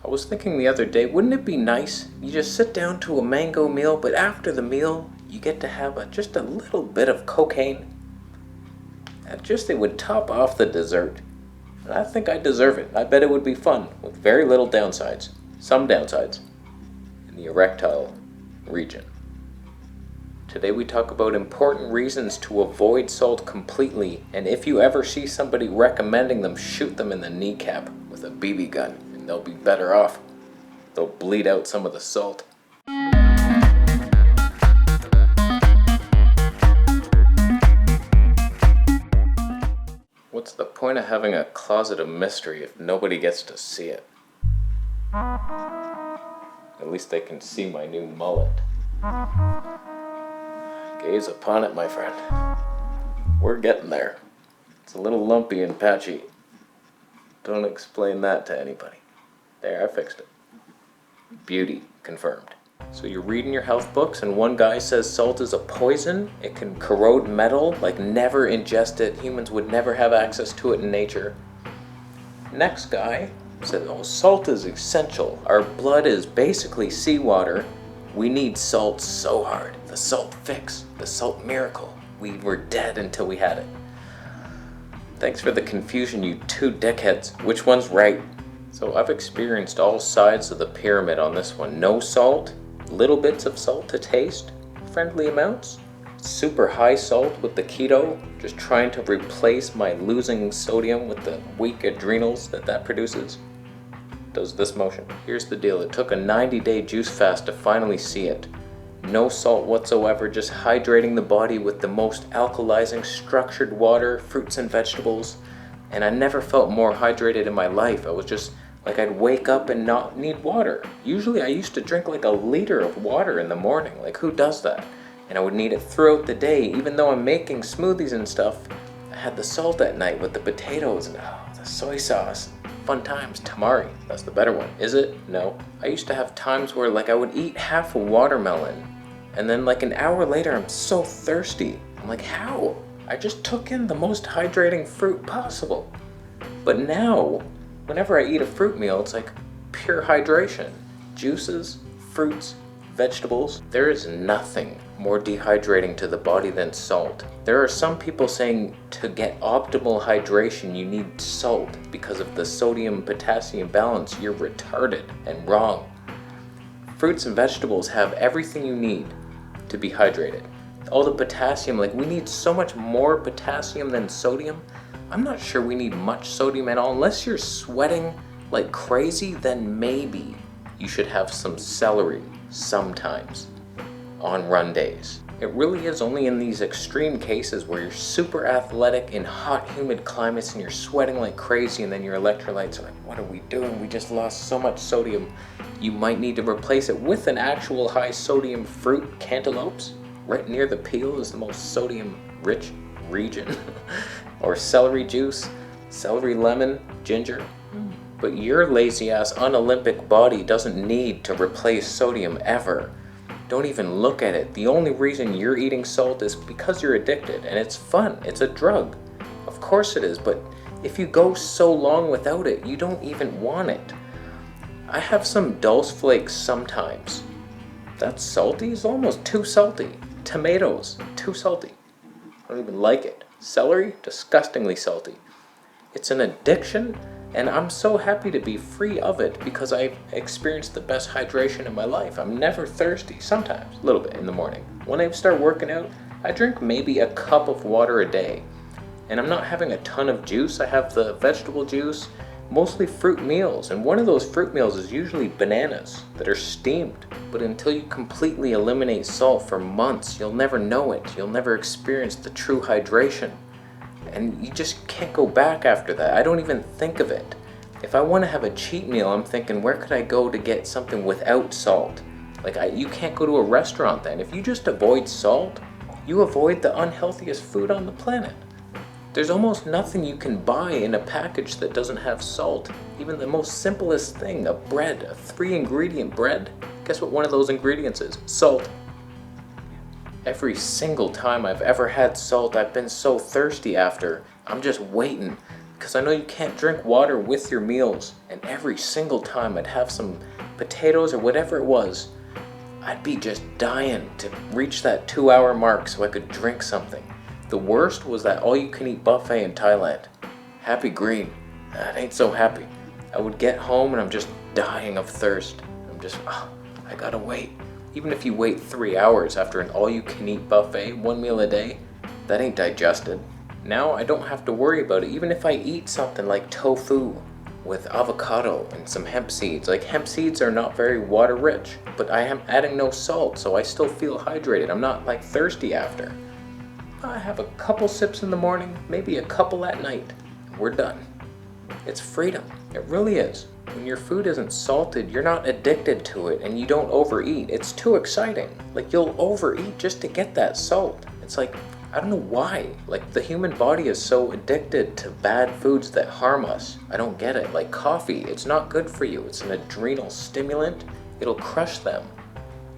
I was thinking the other day, wouldn't it be nice? You just sit down to a mango meal, but after the meal, you get to have just a little bit of cocaine. It would top off the dessert. And I think I deserve it. I bet it would be fun, with very little downsides. Some downsides. In the erectile region. Today we talk about important reasons to avoid salt completely, and if you ever see somebody recommending them, shoot them in the kneecap with a BB gun, and they'll be better off. They'll bleed out some of the salt. What's the point of having a closet of mystery if nobody gets to see it? At least they can see my new mullet. Gaze upon it, my friend. We're getting there. It's a little lumpy and patchy. Don't explain that to anybody. There, I fixed it. Beauty confirmed. So you're reading your health books and one guy says salt is a poison. It can corrode metal, like never ingest it. Humans would never have access to it in nature. Next guy said, oh, salt is essential. Our blood is basically seawater. We need salt so hard. The salt fix, the salt miracle. We were dead until we had it. Thanks for the confusion, you two dickheads. Which one's right? So I've experienced all sides of the pyramid on this one. No salt, little bits of salt to taste, friendly amounts, super high salt with the keto, just trying to replace my losing sodium with the weak adrenals that produces. Does this motion. Here's the deal. It took a 90-day juice fast to finally see it. No salt whatsoever, just hydrating the body with the most alkalizing structured water, fruits and vegetables. And I never felt more hydrated in my life. I was just like I'd wake up and not need water. Usually I used to drink like a liter of water in the morning. Like who does that? And I would need it throughout the day. Even though I'm making smoothies and stuff, I had the salt at night with the potatoes and the soy sauce. Fun times. Tamari, that's the better one. Is it? No. I used to have times where like I would eat half a watermelon and then like an hour later I'm so thirsty. I'm like, how? I just took in the most hydrating fruit possible. But now, whenever I eat a fruit meal, it's like pure hydration. Juices, fruits, vegetables. There is nothing more dehydrating to the body than salt. There are some people saying to get optimal hydration you need salt because of the sodium-potassium balance. You're retarded and wrong. Fruits and vegetables have everything you need to be hydrated. All the potassium, like we need so much more potassium than sodium. I'm not sure we need much sodium at all. Unless you're sweating like crazy, then maybe you should have some celery sometimes on run days. It really is only in these extreme cases where you're super athletic in hot, humid climates and you're sweating like crazy and then your electrolytes are like, what are we doing? We just lost so much sodium. You might need to replace it with an actual high sodium fruit. Cantaloupes, right near the peel, is the most sodium rich region. Or celery juice, celery lemon, ginger. But your lazy ass un-Olympic body doesn't need to replace sodium ever. Don't even look at it. The only reason you're eating salt is because you're addicted and it's fun. It's a drug. Of course it is, but if you go so long without it, you don't even want it. I have some dulse flakes sometimes. That's salty? It's almost too salty. Tomatoes, too salty. I don't even like it. Celery, disgustingly salty. It's an addiction, and I'm so happy to be free of it because I've experienced the best hydration in my life. I'm never thirsty, sometimes, a little bit in the morning. When I start working out, I drink maybe a cup of water a day. And I'm not having a ton of juice. I have the vegetable juice, mostly fruit meals. And one of those fruit meals is usually bananas that are steamed. But until you completely eliminate salt for months, you'll never know it. You'll never experience the true hydration. And you just can't go back after that. I don't even think of it. If I want to have a cheat meal, I'm thinking, where could I go to get something without salt? Like, you can't go to a restaurant then. If you just avoid salt, you avoid the unhealthiest food on the planet. There's almost nothing you can buy in a package that doesn't have salt. Even the most simplest thing, a bread, a 3-ingredient bread. Guess what one of those ingredients is? Salt. Every single time I've ever had salt, I've been so thirsty after. I'm just waiting because I know you can't drink water with your meals. And every single time I'd have some potatoes or whatever it was, I'd be just dying to reach that 2 hour mark so I could drink something. The worst was that all-you-can-eat buffet in Thailand. Happy green. That ain't so happy. I would get home and I'm just dying of thirst. I gotta wait. Even if you wait 3 hours after an all-you-can-eat buffet, one meal a day, that ain't digested. Now I don't have to worry about it, even if I eat something like tofu with avocado and some hemp seeds. Like, hemp seeds are not very water rich, but I am adding no salt, so I still feel hydrated. I'm not like thirsty after. I have a couple sips in the morning, maybe a couple at night, and we're done. It's freedom. It really is. When your food isn't salted, you're not addicted to it and you don't overeat. It's too exciting. Like, you'll overeat just to get that salt. It's like, I don't know why. Like, the human body is so addicted to bad foods that harm us. I don't get it. Like coffee, it's not good for you. It's an adrenal stimulant. It'll crush them.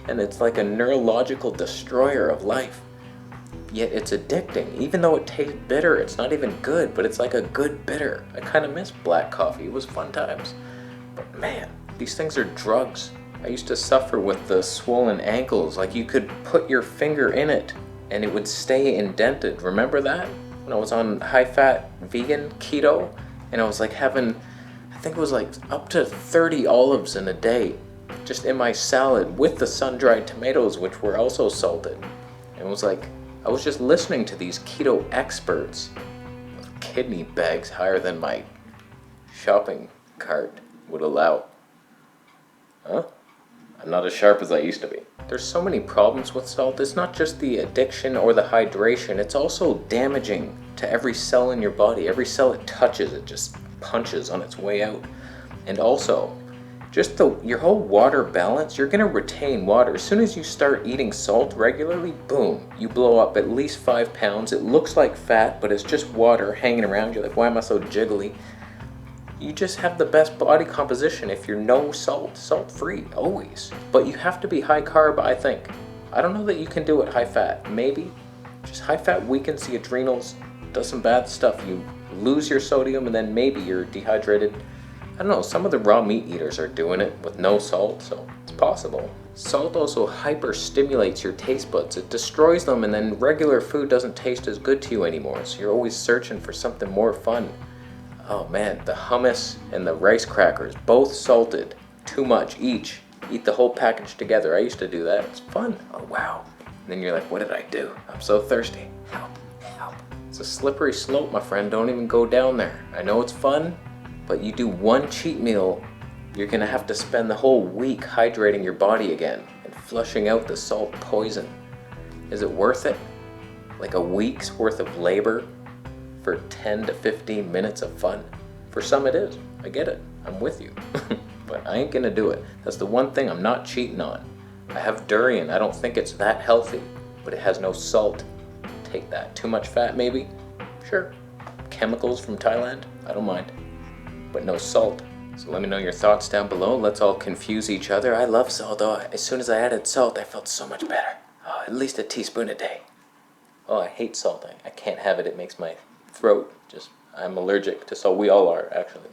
And it's like a neurological destroyer of life. Yet it's addicting. Even though it tastes bitter, it's not even good, but it's like a good bitter. I kind of miss black coffee. It was fun times. But man, these things are drugs. I used to suffer with the swollen ankles. Like, you could put your finger in it and it would stay indented. Remember that? When I was on high-fat vegan keto and I was like having, I think it was like up to 30 olives in a day just in my salad with the sun-dried tomatoes, which were also salted. And it was like, I was just listening to these keto experts with kidney bags higher than my shopping cart would allow. Huh? I'm not as sharp as I used to be. There's so many problems with salt. It's not just the addiction or the hydration. It's also damaging to every cell in your body. Every cell it touches, it just punches on its way out. And also, just your whole water balance, you're gonna retain water. As soon as you start eating salt regularly, boom, you blow up at least 5 pounds. It looks like fat, but it's just water hanging around. You're like, why am I so jiggly? You just have the best body composition if you're no salt-free, always. But you have to be high carb, I think. I don't know that you can do it high fat, maybe. Just high fat weakens the adrenals, does some bad stuff. You lose your sodium and then maybe you're dehydrated. I don't know, some of the raw meat eaters are doing it with no salt, so it's possible. Salt also hyper-stimulates your taste buds. It destroys them, and then regular food doesn't taste as good to you anymore, so you're always searching for something more fun. Oh man, the hummus and the rice crackers, both salted, too much each. Eat the whole package together. I used to do that. It's fun. Oh wow. And then you're like, what did I do? I'm so thirsty. Help, help. It's a slippery slope, my friend. Don't even go down there. I know it's fun, but you do one cheat meal, you're gonna have to spend the whole week hydrating your body again and flushing out the salt poison. Is it worth it? Like a week's worth of labor for 10 to 15 minutes of fun? For some it is. I get it. I'm with you. But I ain't gonna do it. That's the one thing I'm not cheating on. I have durian. I don't think it's that healthy, but it has no salt. Take that. Too much fat maybe? Sure. Chemicals from Thailand? I don't mind. But no salt. So let me know your thoughts down below. Let's all confuse each other. I love salt though. As soon as I added salt, I felt so much better. Oh, at least a teaspoon a day. Oh, I hate salt. I can't have it. It makes my throat just, I'm allergic to salt. We all are, actually.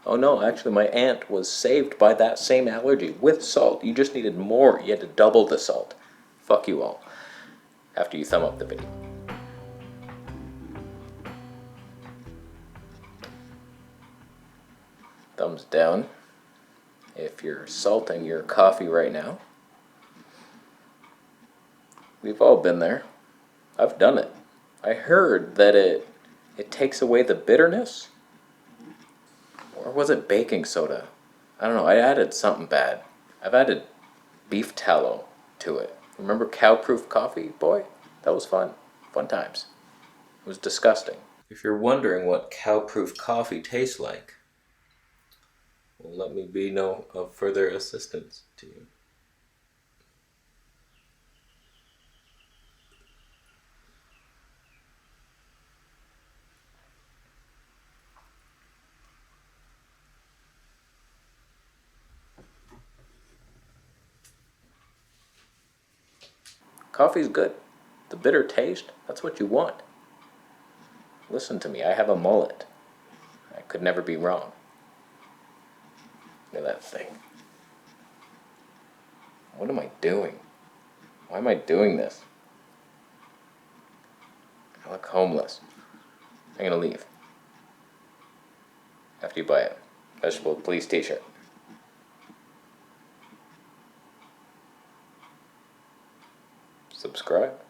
Oh no, actually my aunt was saved by that same allergy with salt. You just needed more. You had to double the salt. Fuck you all. After you thumb up the video. Thumbs down if you're salting your coffee right now. We've all been there. I've done it. I heard that it takes away the bitterness. Or was it baking soda? I don't know. I added something bad. I've added beef tallow to it. Remember cow-proof coffee, boy? That was fun. Fun times. It was disgusting. If you're wondering what cow-proof coffee tastes like, well, let me be of further assistance to you. Coffee's good. The bitter taste, that's what you want. Listen to me, I have a mullet. Could never be wrong. Look at that thing. What am I doing? Why am I doing this? I look homeless. I'm gonna leave. After you buy it. Vegetable Police t-shirt. Subscribe.